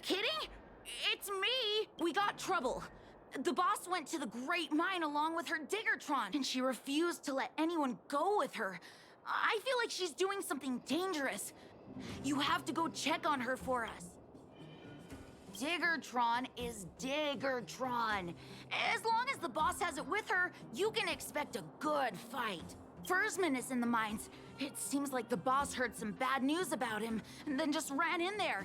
you kidding? It's me! We got trouble. The boss went to the Great Mine along with her Diggertron, and she refused to let anyone go with her. I feel like she's doing something dangerous. You have to go check on her for us. Diggertron is Diggertron. As long as the boss has it with her, you can expect a good fight. Foreman is in the mines. It seems like the boss heard some bad news about him and then just ran in there.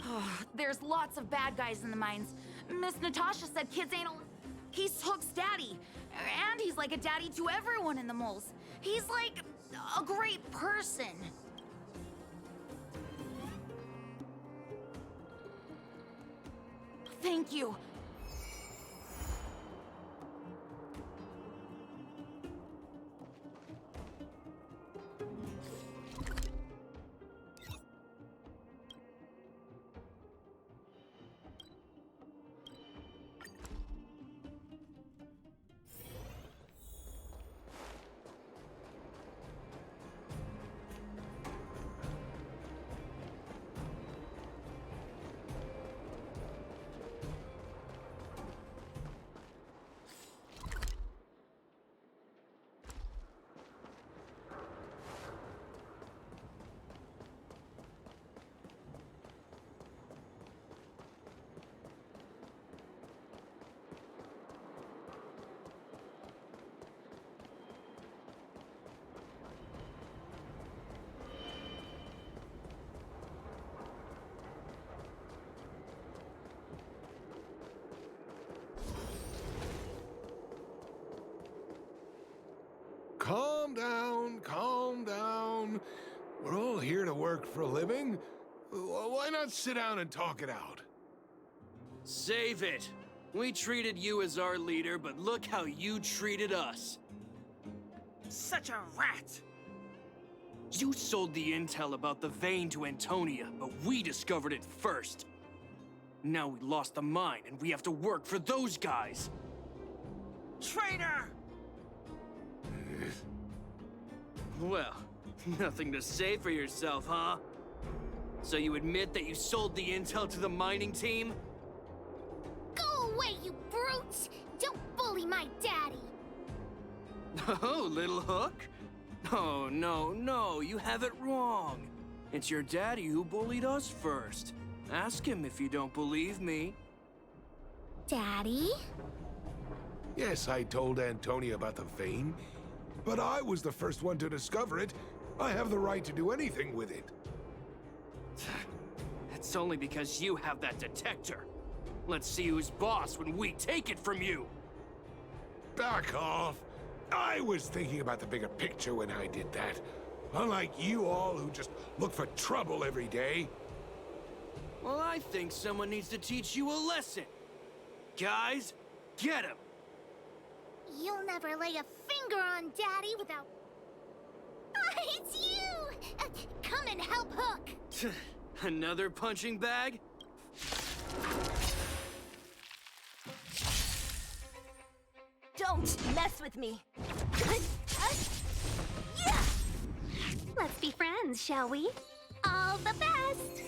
There's lots of bad guys in the mines. Miss Natasha said kids ain't al- He's Hook's daddy. And he's like a daddy to everyone in the moles. He's like a great person. Thank you. Calm down, calm down. We're all here to work for a living. Why not sit down and talk it out? Save it. We treated you as our leader, but look how you treated us. Such a rat! You sold the intel about the vein to Antonia, but we discovered it first. Now we lost the mine, and we have to work for those guys. Traitor! Well, nothing to say for yourself, huh? So you admit that you sold the intel to the mining team? Go away, you brutes! Don't bully my daddy! Oh, little Hook? Oh, no, you have it wrong. It's your daddy who bullied us first. Ask him if you don't believe me. Daddy? Yes, I told Antonia about the vein, but I was the first one to discover it. I have the right to do anything with it. It's only because you have that detector. Let's see who's boss when we take it from you. Back off. I was thinking about the bigger picture when I did that. Unlike you all who just look for trouble every day. Well, I think someone needs to teach you a lesson. Guys, get him! You'll never lay a finger on Daddy without... It's you! Come and help Hook! Another punching bag? Don't mess with me! Let's be friends, shall we? All the best!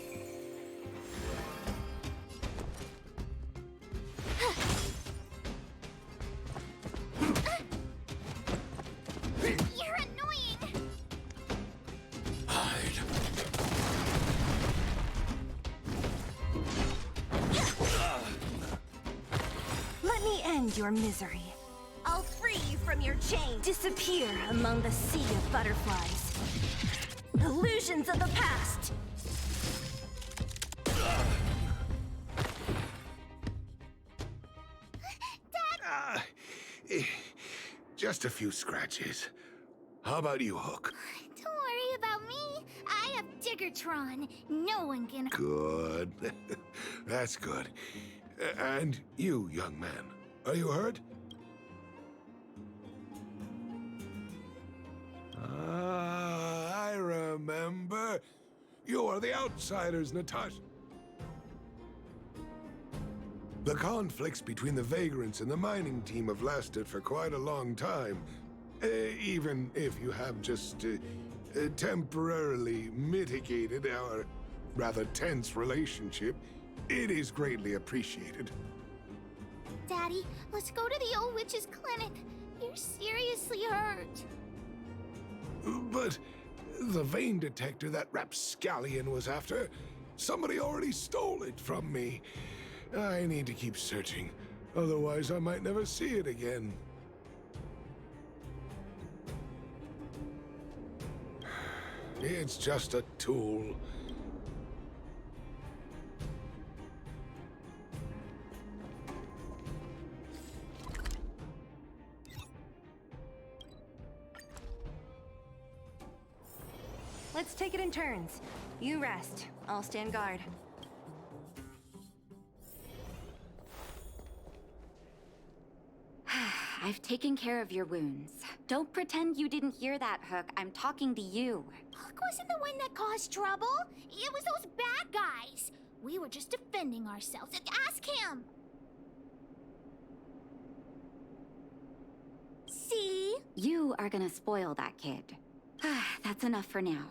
You're annoying! Hide. Let me end your misery. I'll free you from your chain. Disappear among the sea of butterflies. Illusions of the past. Just a few scratches. How about you, Hook? Don't worry about me. I have Diggertron. No one can... Good. That's good. And you, young man, are you hurt? Ah, I remember. You are the outsiders, Natasha. The conflicts between the vagrants and the mining team have lasted for quite a long time. Even if you have just temporarily mitigated our rather tense relationship, It is greatly appreciated. Daddy, let's go to the old witch's clinic. You're seriously hurt. But the vein detector that rapscallion was after, somebody already stole it from me. I need to keep searching, otherwise I might never see it again. It's just a tool. Let's take it in turns. You rest. I'll stand guard. I've taken care of your wounds. Don't pretend you didn't hear that, Hook. I'm talking to you. Hook wasn't the one that caused trouble. It was those bad guys. We were just defending ourselves. Ask him. See? You are gonna spoil that kid. That's enough for now.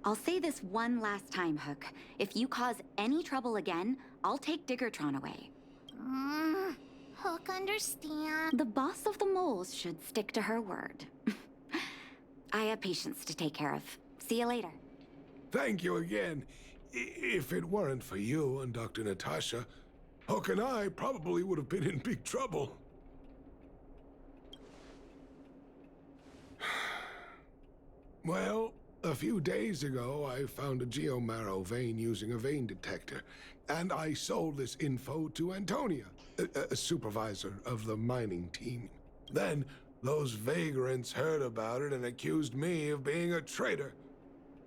I'll say this one last time, Hook. If you cause any trouble again, I'll take Diggertron away. Hook, understand. The boss of the moles should stick to her word. I have patients to take care of. See you later. Thank you again. If it weren't for you and Dr. Natasha, Hook and I probably would have been in big trouble. Well, a few days ago, I found a geomarrow vein using a vein detector, and I sold this info to Antonia, a supervisor of the mining team. Then, those vagrants heard about it and accused me of being a traitor.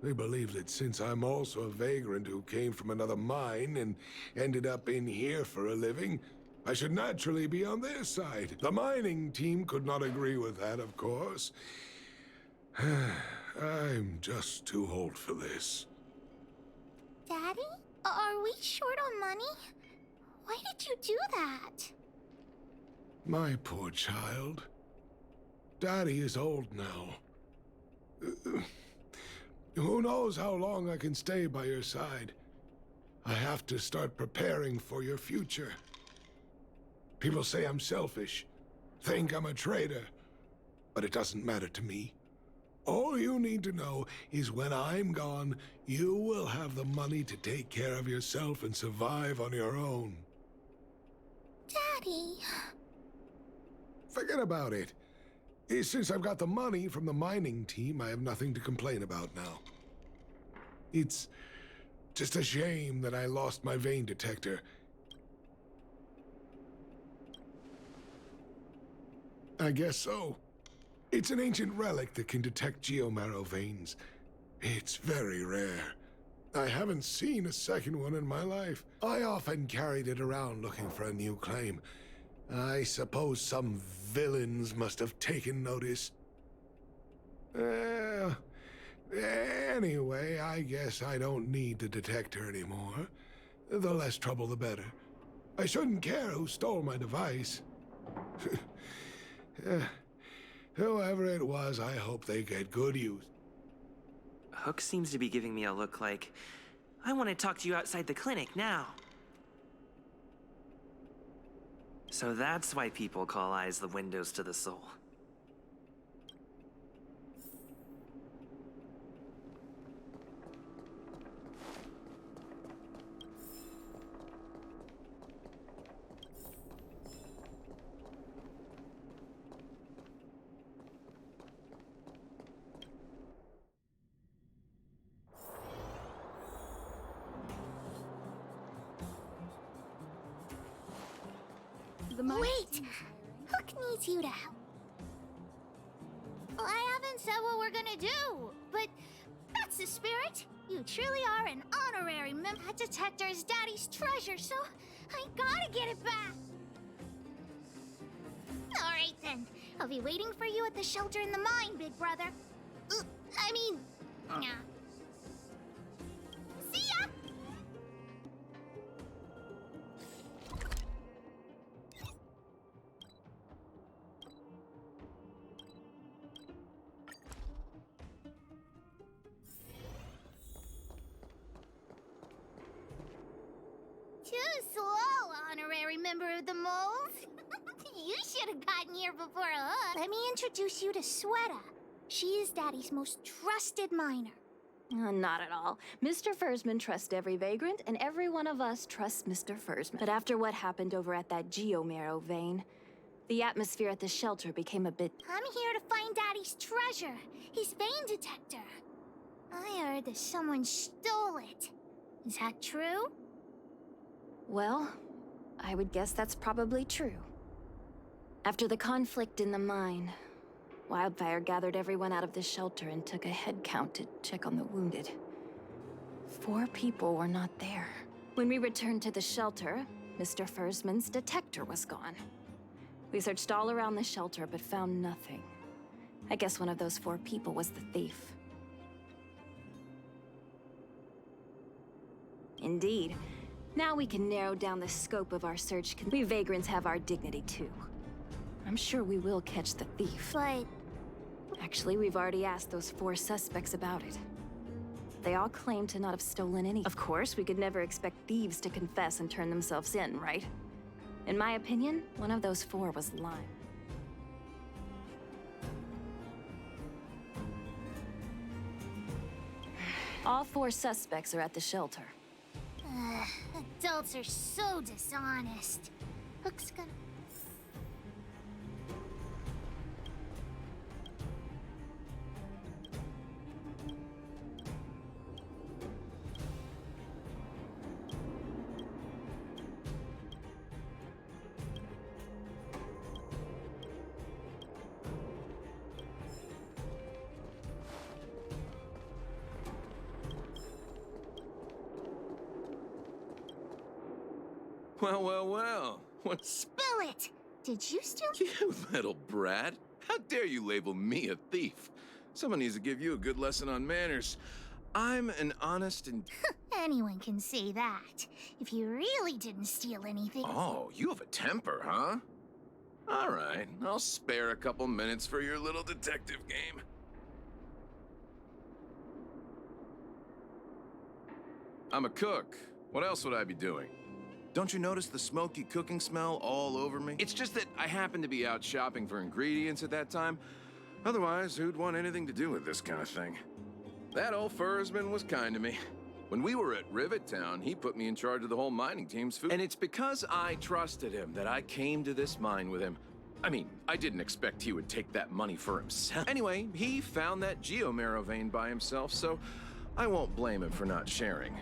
They believe that since I'm also a vagrant who came from another mine and ended up in here for a living, I should naturally be on their side. The mining team could not agree with that, of course. I'm just too old for this. Daddy? Are we short on money? Why did you do that? My poor child. Daddy is old now. Who knows how long I can stay by your side? I have to start preparing for your future. People say I'm selfish, think I'm a traitor, but it doesn't matter to me. All you need to know is when I'm gone, you will have the money to take care of yourself and survive on your own. Daddy. Forget about it. Since I've got the money from the mining team, I have nothing to complain about now. It's just a shame that I lost my vein detector. I guess so. It's an ancient relic that can detect geomarrow veins. It's very rare. I haven't seen a second one in my life. I often carried it around looking for a new claim. I suppose some villains must have taken notice. Anyway, I guess I don't need the detector anymore. The less trouble, the better. I shouldn't care who stole my device. Whoever it was, I hope they get good use. Hook seems to be giving me a look like, I want to talk to you outside the clinic now. So that's why people call eyes the windows to the soul. Wait! Hook needs you to help. Well, I haven't said what we're gonna do, but that's the spirit. You truly are an honorary member. That detector is Daddy's treasure, so I gotta get it back. All right, then. I'll be waiting for you at the shelter in the mine, big brother. Yeah. See ya! member of the moles. You should have gotten here before us. Let me introduce you to Sweta. She is Daddy's most trusted miner. Not at all. Mr. Fursman trusts every vagrant, and every one of us trusts Mr. Fursman. But after what happened over at that geomarrow vein, the atmosphere at the shelter became a bit... I'm here to find Daddy's treasure, his vein detector. I heard that someone stole it. Is that true? Well, I would guess that's probably true. After the conflict in the mine, Wildfire gathered everyone out of the shelter and took a head count to check on the wounded. 4 people were not there. When we returned to the shelter, Mr. Fursman's detector was gone. We searched all around the shelter but found nothing. I guess one of those 4 people was the thief. Indeed. Now we can narrow down the scope of our search. We vagrants have our dignity too. I'm sure we will catch the thief. But Actually, we've already asked those 4 suspects about it. They all claim to not have stolen any. Of course, we could never expect thieves to confess and turn themselves in, right? In my opinion, one of those 4 was lying. All 4 suspects are at the shelter. adults are so dishonest. Hook's gonna... Well, well, well. What's... Spill it! Did you steal... You little brat. How dare you label me a thief? Someone needs to give you a good lesson on manners. I'm an honest and... Anyone can say that. If you really didn't steal anything... Oh, you have a temper, huh? All right, I'll spare a couple minutes for your little detective game. I'm a cook. What else would I be doing? Don't you notice the smoky cooking smell all over me? It's just that I happened to be out shopping for ingredients at that time. Otherwise, who'd want anything to do with this kind of thing? That old Fursman was kind to me. When we were at Rivet Town, he put me in charge of the whole mining team's food. And it's because I trusted him that I came to this mine with him. I mean, I didn't expect he would take that money for himself. Anyway, he found that geomarrow vein by himself, so I won't blame him for not sharing.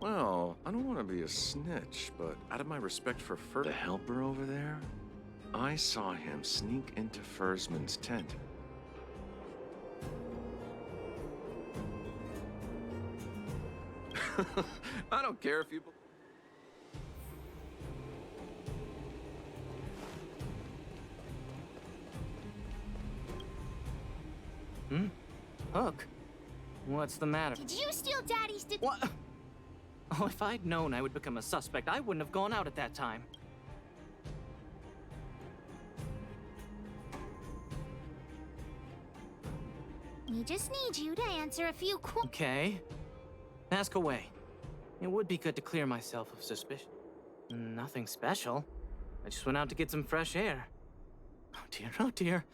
Well, I don't want to be a snitch, but out of my respect for the helper over there, I saw him sneak into Fursman's tent. I don't care if you... Hook? What's the matter? Did you steal Daddy's... What? Oh, if I'd known I would become a suspect, I wouldn't have gone out at that time. We just need you to answer a few Okay. Ask away. It would be good to clear myself of suspicion. Nothing special. I just went out to get some fresh air. Oh dear, oh dear.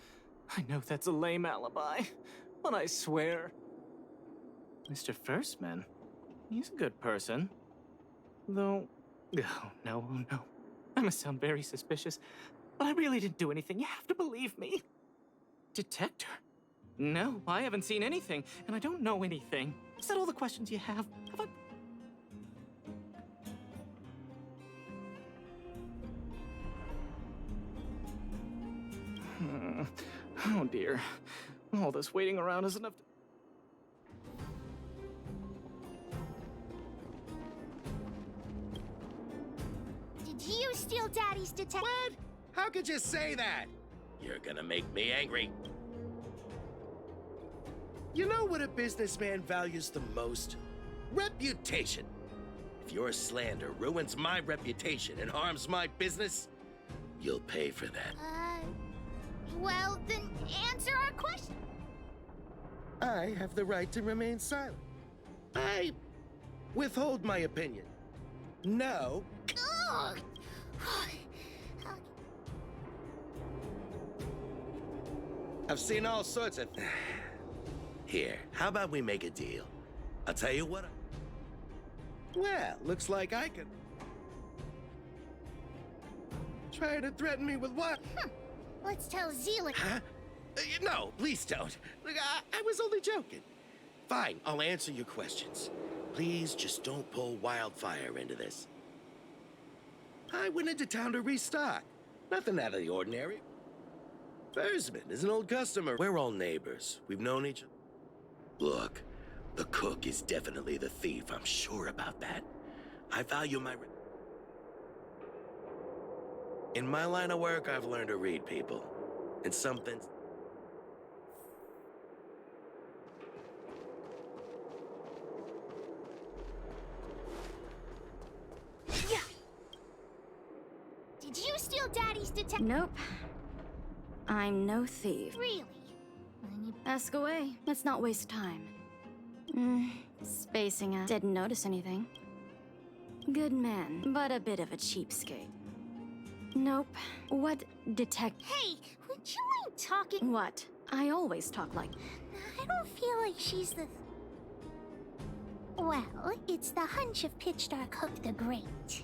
I know that's a lame alibi, but I swear... Mr. Fursman, he's a good person. Though... Oh, no, oh, no. I must sound very suspicious, but I really didn't do anything. You have to believe me. Detector? No, I haven't seen anything, and I don't know anything. Is that all the questions you have? Have I... Oh dear. All this waiting around is enough to... Did you steal Daddy's detector? What? How could you say that? You're gonna make me angry. You know what a businessman values the most? Reputation. If your slander ruins my reputation and harms my business, you'll pay for that. Well, then answer our question. I have the right to remain silent. I withhold my opinion. No. Ugh! I've seen all sorts of... Here, how about we make a deal? I'll tell you what... Well, looks like I can... Try to threaten me with what? Let's tell Zelik. Huh? No, please don't. Look, I was only joking. Fine, I'll answer your questions. Please just don't pull Wildfire into this. I went into town to restock. Nothing out of the ordinary. Foreman is an old customer. We're all neighbors. We've known each other. Look, the cook is definitely the thief. I'm sure about that. I value my... In my line of work, I've learned to read people. And something... Yeah. Did you steal Daddy's detector? Nope. I'm no thief. Really? Then you Ask away. Let's not waste time. Spacing out. Didn't notice anything. Good man, but a bit of a cheapskate. Nope. What detect... Hey, would you mind talking? What? I always talk like... I don't feel like she's the... Well, it's the hunch of Pitch Dark Hook the Great.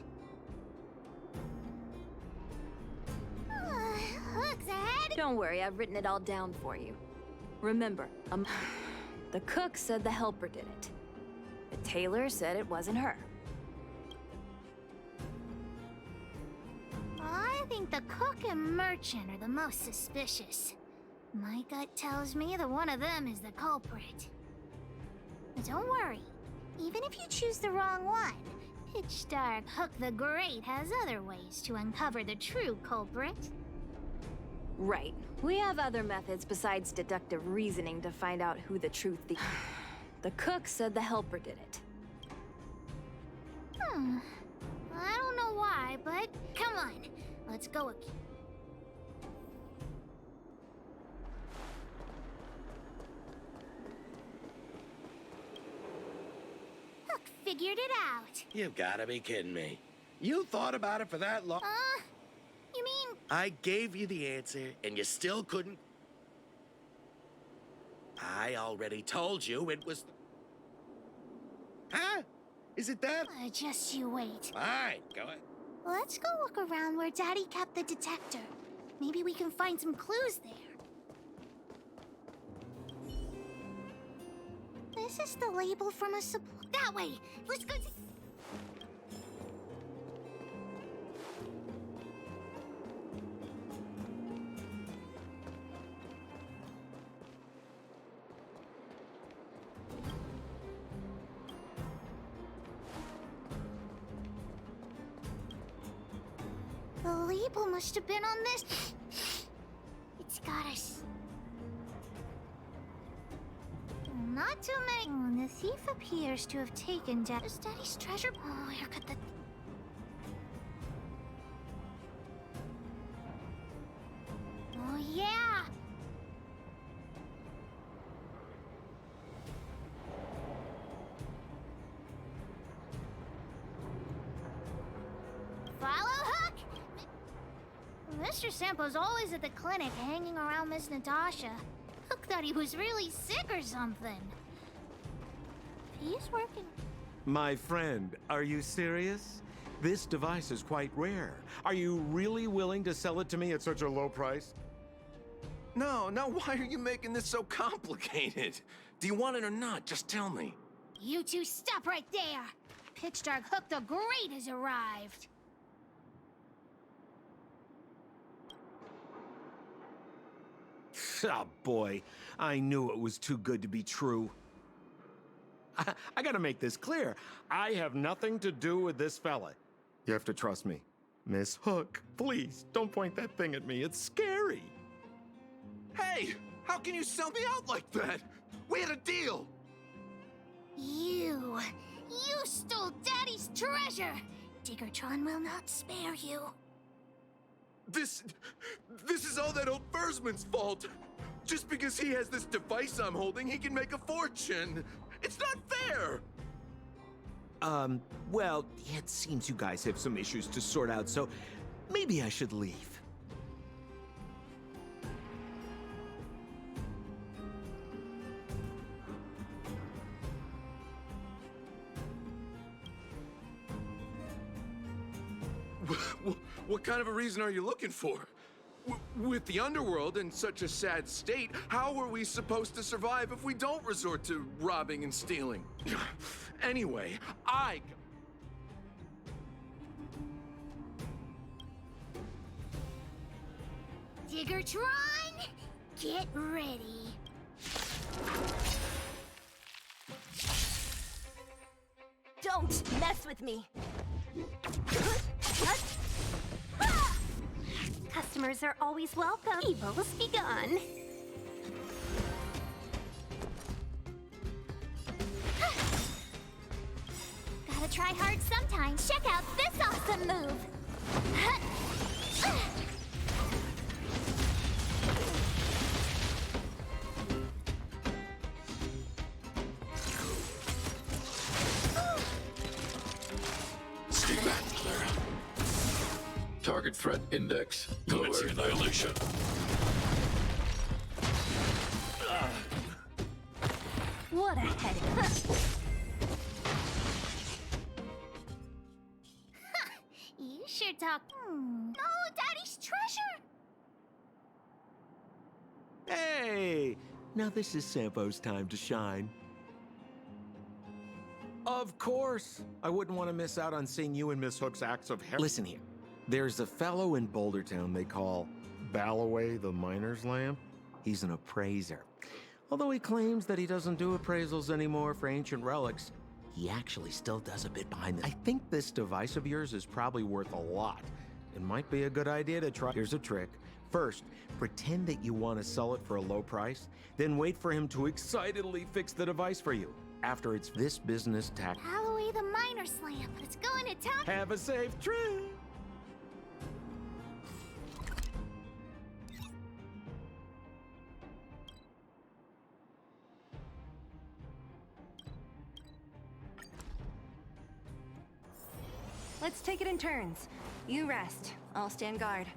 Hook's ahead. Don't worry, I've written it all down for you. Remember, the cook said the helper did it. The tailor said it wasn't her. I think the cook and merchant are the most suspicious. My gut tells me that one of them is the culprit. But don't worry. Even if you choose the wrong one, Pitch Dark Hook the Great has other ways to uncover the true culprit. Right. We have other methods besides deductive reasoning to find out who the true thief... The cook said the helper did it. I don't know why, but come on. Let's go again. Hook figured it out. You've gotta be kidding me. You thought about it for that long? You mean... I gave you the answer, and you still couldn't... I already told you it was... Huh? Is it that? Just you wait. Fine, go ahead. Let's go look around where Daddy kept the detector. Maybe we can find some clues there. This is the label from a supply... That way! Let's go to... The label must have been on this. It's got us. Not too many. The thief appears to have taken Daddy's treasure. Oh, here could the... Oh, yeah! Follow Hook! Mr. Sampo's always at the clinic hanging around Miss Natasha. Hook thought he was really sick or something. He's working. My friend, are you serious? This device is quite rare. Are you really willing to sell it to me at such a low price? No, why are you making this so complicated? Do you want it or not? Just tell me. You two stop right there! Pitch Dark Hook the Great has arrived! Oh boy, I knew it was too good to be true. I gotta make this clear. I have nothing to do with this fella. You have to trust me. Miss Hook, please, don't point that thing at me. It's scary. Hey, how can you sell me out like that? We had a deal. You stole Daddy's treasure! Diggertron will not spare you. This is all that old Foreman's fault. Just because he has this device I'm holding, he can make a fortune. It's not fair. Well, it seems you guys have some issues to sort out, so maybe I should leave. kind of a reason are you looking for? With the underworld in such a sad state, how are we supposed to survive if we don't resort to robbing and stealing? Anyway, Diggertron, get ready. Don't mess with me! Customers are always welcome. Evil's begun. Gotta try hard sometimes. Check out this awesome move. Stay back, Clara. Target threat index. Commencing annihilation. What a headache. You sure talk. No, Daddy's treasure. Hey! Now this is Sampo's time to shine. Of course! I wouldn't want to miss out on seeing you and Miss Hook's acts of heroism. Listen here. There's a fellow in Boulder Town they call Balloway the Miner's Lamp. He's an appraiser. Although he claims that he doesn't do appraisals anymore for ancient relics, he actually still does a bit behind the... I think this device of yours is probably worth a lot. It might be a good idea to try... Here's a trick. First, pretend that you want to sell it for a low price, then wait for him to excitedly fix the device for you. After it's this business tax... Balloway the Miner's Lamp. Let's go into town. Have a safe trip! Let's take it in turns. You rest. I'll stand guard.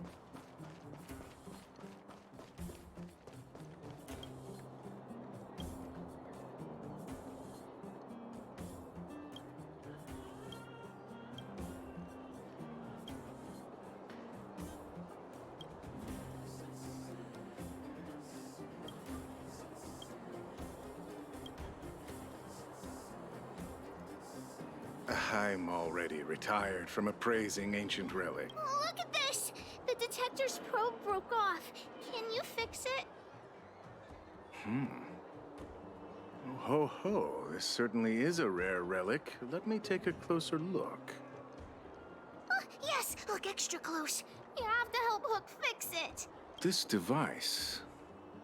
I'm already retired from appraising ancient relics. Oh, look at this. The detector's probe broke off. Can you fix it? Ho ho, this certainly is a rare relic. Let me take a closer look. Oh, yes, look extra close. You have to help Hook fix it. This device.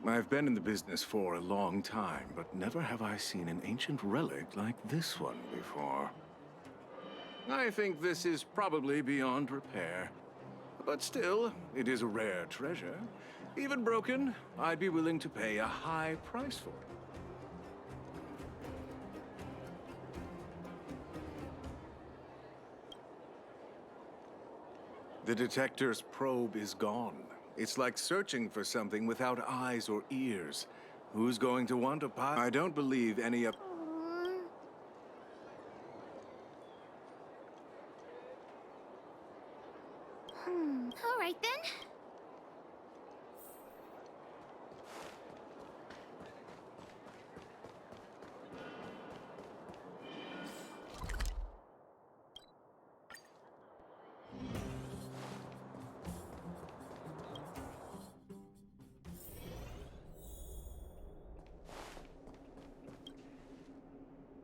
I've been in the business for a long time, but never have I seen an ancient relic like this one before. I think this is probably beyond repair. But still, it is a rare treasure. Even broken, I'd be willing to pay a high price for it. The detector's probe is gone. It's like searching for something without eyes or ears. Who's going to want a pie? I don't believe any of... All right then.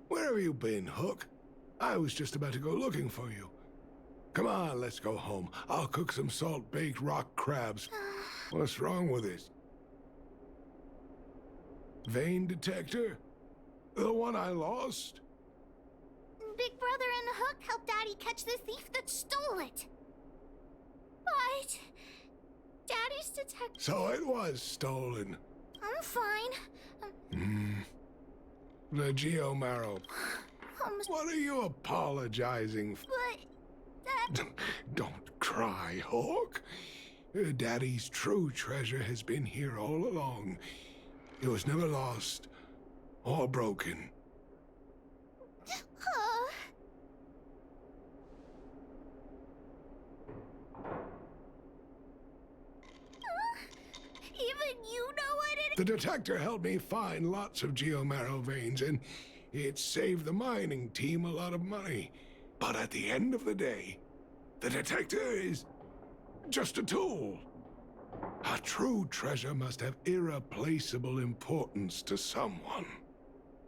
Where have you been, Hook? I was just about to go looking for you. Come on, let's go home. I'll cook some salt-baked rock crabs. What's wrong with this? Vein detector? The one I lost? Big Brother and Hook helped Daddy catch the thief that stole it. But Daddy's detector... So it was stolen. I'm fine. The Geomarrow. What are you apologizing for? But... Dad... Don't cry, Hawk. Daddy's true treasure has been here all along. It was never lost or broken. Uh... The detector helped me find lots of geomarrow veins, and it saved the mining team a lot of money. But at the end of the day, the detector is just a tool. A true treasure must have irreplaceable importance to someone.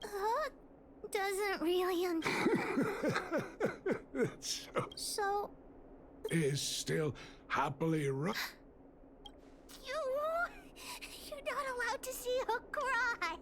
Hook doesn't really So... Is still happily You're not allowed to see Hook cry.